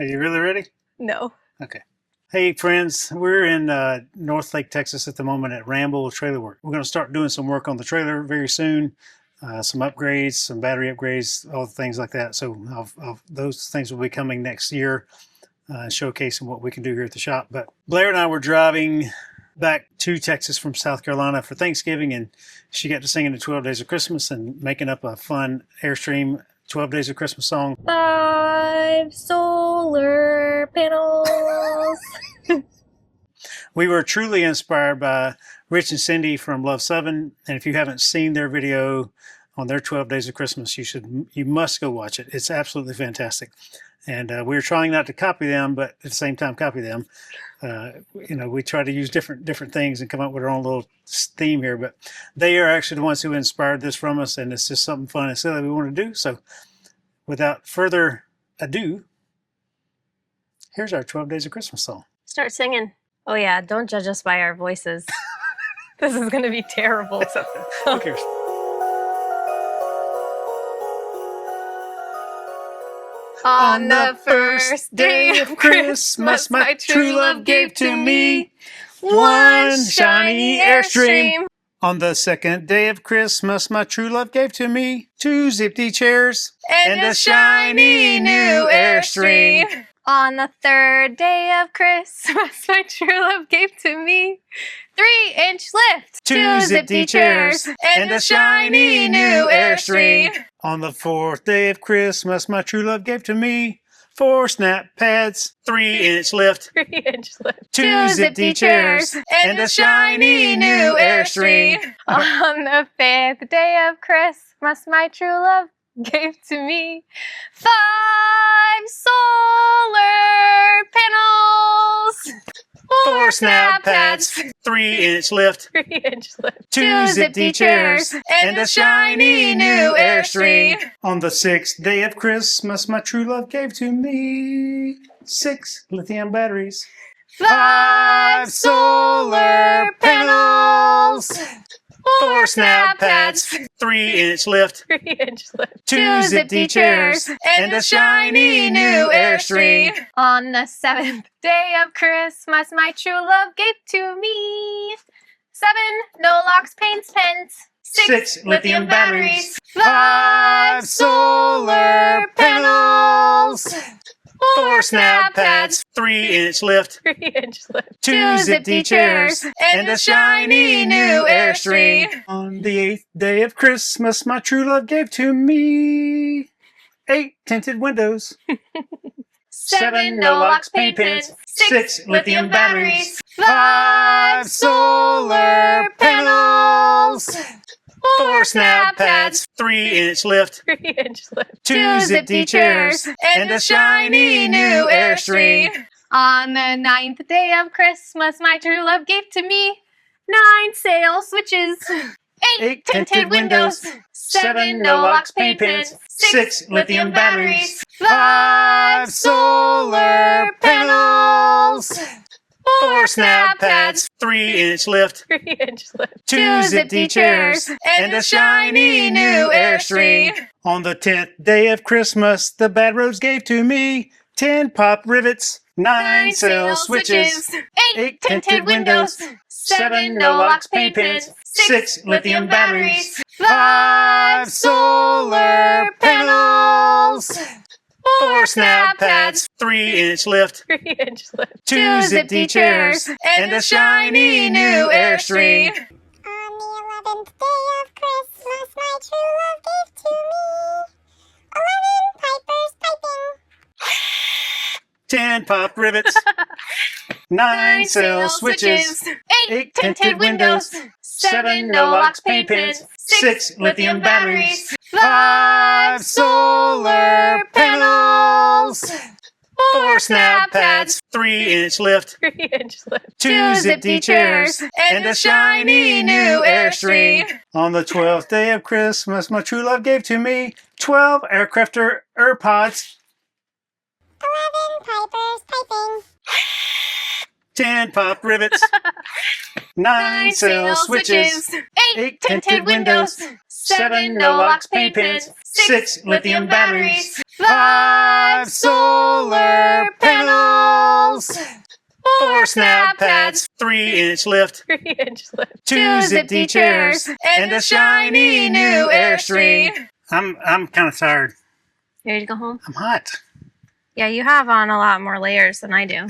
Are you really ready? No. Okay. Hey friends, we're in North Lake, Texas at the moment at Ramble Trailer Works. We're going to start doing some work on the trailer very soon. Some upgrades, some battery upgrades, all things like that. So those things will be coming next year, showcasing what we can do here at the shop. But Blair and I were driving back to Texas from South Carolina for Thanksgiving, and she got to singing the 12 Days of Christmas and making up a fun Airstream 12 Days of Christmas song. 5 solar panels. We were truly inspired by Rich and Cindy from Love Subbin, and if you haven't seen their video on their 12 Days of Christmas, you must go watch it. It's absolutely fantastic. And we were trying not to copy them, but at the same time copy them. We try to use different things and come up with our own little theme here, but they are actually the ones who inspired this from us, and it's just something fun and silly we want to do. So without further ado, here's our 12 Days of Christmas song. Start singing. Oh yeah, don't judge us by our voices. This is going to be terrible. Who cares? On the first day of Christmas, my true love gave to me one shiny Airstream. On the second day of Christmas, my true love gave to me 2 zippy chairs and a shiny new Airstream. On the third day of Christmas, my true love gave to me 3-inch lift, 2 zippy chairs and a shiny new Airstream. On the fourth day of Christmas, my true love gave to me 4 snap pads, 3-inch lift, 3-inch lift, 2 zippy chairs and a shiny new Airstream. On the 5th day of Christmas, my true love gave to me 5 solar panels, 4 snap pads, 3-inch lift, 3-inch lift, 2 zippy chairs and a shiny new Airstream. On the 6th day of Christmas, my true love gave to me 6 lithium batteries, 5 solar panels, 4 snap pads, 3-inch lift, 3-inch lift, 2 zippy chairs and a shiny new Airstream. On the 7th day of Christmas, my true love gave to me 7 no locks, paints, pens, 6 lithium batteries, 5 solar panels, 4 snap pads, 3-inch lift, 3-inch lift, 2 zippy chairs and a shiny new Airstream. On the 8th day of Christmas, my true love gave to me 8 tinted windows, 7 no locks, paint pens, 6 lithium batteries, 5 solar panels, 4 snap pads, 3-inch lift, 3-inch lift, 2 zippy chairs and a shiny new Airstream. On the 9th day of Christmas, my true love gave to me 9 sail switches, 8 tinted windows, 7 no locks, paint pens, 6 lithium batteries, 5 solar panels, 4 snap pads, 3-inch lift, 3-inch lift, 2 zippy chairs and a shiny new Airstream. On the 10th day of Christmas, the bad roads gave to me 10 Popped Rivets, 9 sail switches, 8 tinted windows, 7 no locks, paint pens, 6 lithium batteries, 5 solar panels, 4 snap pads, 3-inch lift, 3-inch lift, 2 zippy chairs and a shiny new Airstream. On the 11th day of Christmas, my true love gave to me 11 pipers piping, 10 Popped Rivets, 9 sail switches, 8 tinted windows, 7 no locks, paint pens, 6 lithium batteries, 5 solar panels, 4 snap pads, 3-inch lift, 3-inch lift, 2 zippy chairs and a shiny new Airstream. On the 12th day of Christmas, my true love gave to me 12 Aircrafter AirPods, 11 pipers piping, 10 Popped Rivets, 9 sail switches, 8 tinted windows, 7 no locks, paint pens, 6 lithium batteries, 5 solar 4 snap pads, 3-inch lift, 3-inch lift, 2 zippy chairs, and a shiny new Airstream. I'm kind of tired. You ready to go home? I'm hot. Yeah, you have on a lot more layers than I do.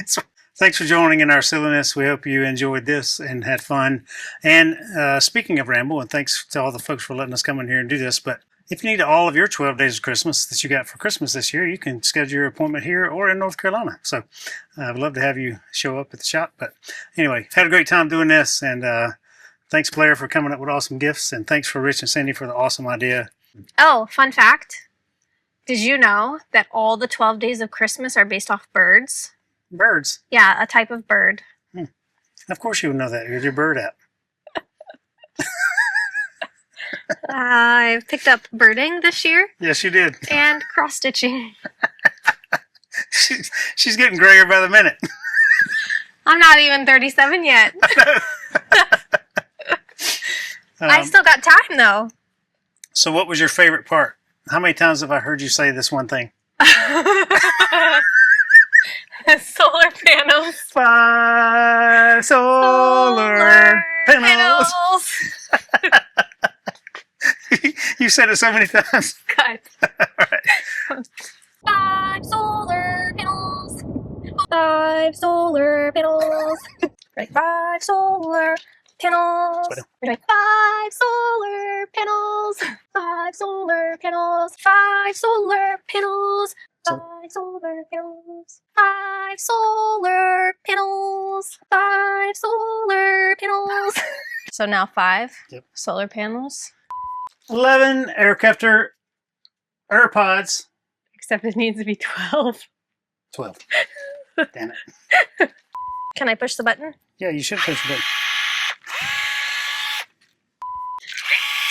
Thanks for joining in our silliness. We hope you enjoyed this and had fun. And speaking of Ramble, and thanks to all the folks for letting us come in here and do this, but if you need all of your 12 days of Christmas that you got for Christmas this year, you can schedule your appointment here or in North Carolina. So I'd love to have you show up at the shop. But anyway, had a great time doing this. And thanks, Blair, for coming up with awesome gifts. And thanks for Rich and Cindy for the awesome idea. Oh, fun fact. Did you know that all the 12 days of Christmas are based off birds? Birds? Yeah, a type of bird. Of course you would know that. You're your bird app. I've picked up birding this year. Yes, you did. And cross-stitching. She's getting grayer by the minute. I'm not even 37 yet. I still got time, though. So what was your favorite part? How many times have I heard you say this one thing? Solar panels. 5 solar panels. You said it so many times. Cut. All right. 5 solar panels. 5 solar panels. Right, 5 solar panels. Right, 5 solar panels. 5 solar panels. 5 solar panels. 5 solar panels. 5 solar panels. 5 solar panels. So now 5 solar panels. 11 Aircrafter AirPods. Except it needs to be 12. 12. Damn it. Can I push the button? Yeah, you should push the button.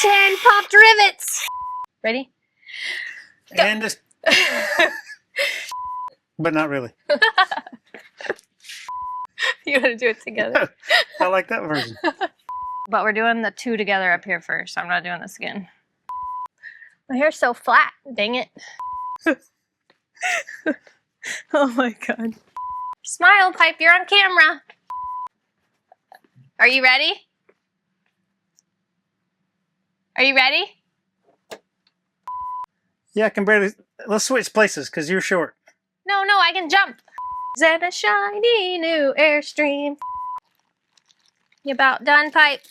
10 popped rivets. Ready? Go. And just... But not really. You want to do it together? I like that version. But we're doing the 2 together up here first. I'm not doing this again. My hair's so flat. Dang it. Oh my god. Smile, Pipe. You're on camera. Are you ready? Are you ready? Yeah, I can barely... Let's switch places because you're short. No, I can jump. And a shiny new Airstream. You about done, Pipe?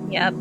Yep.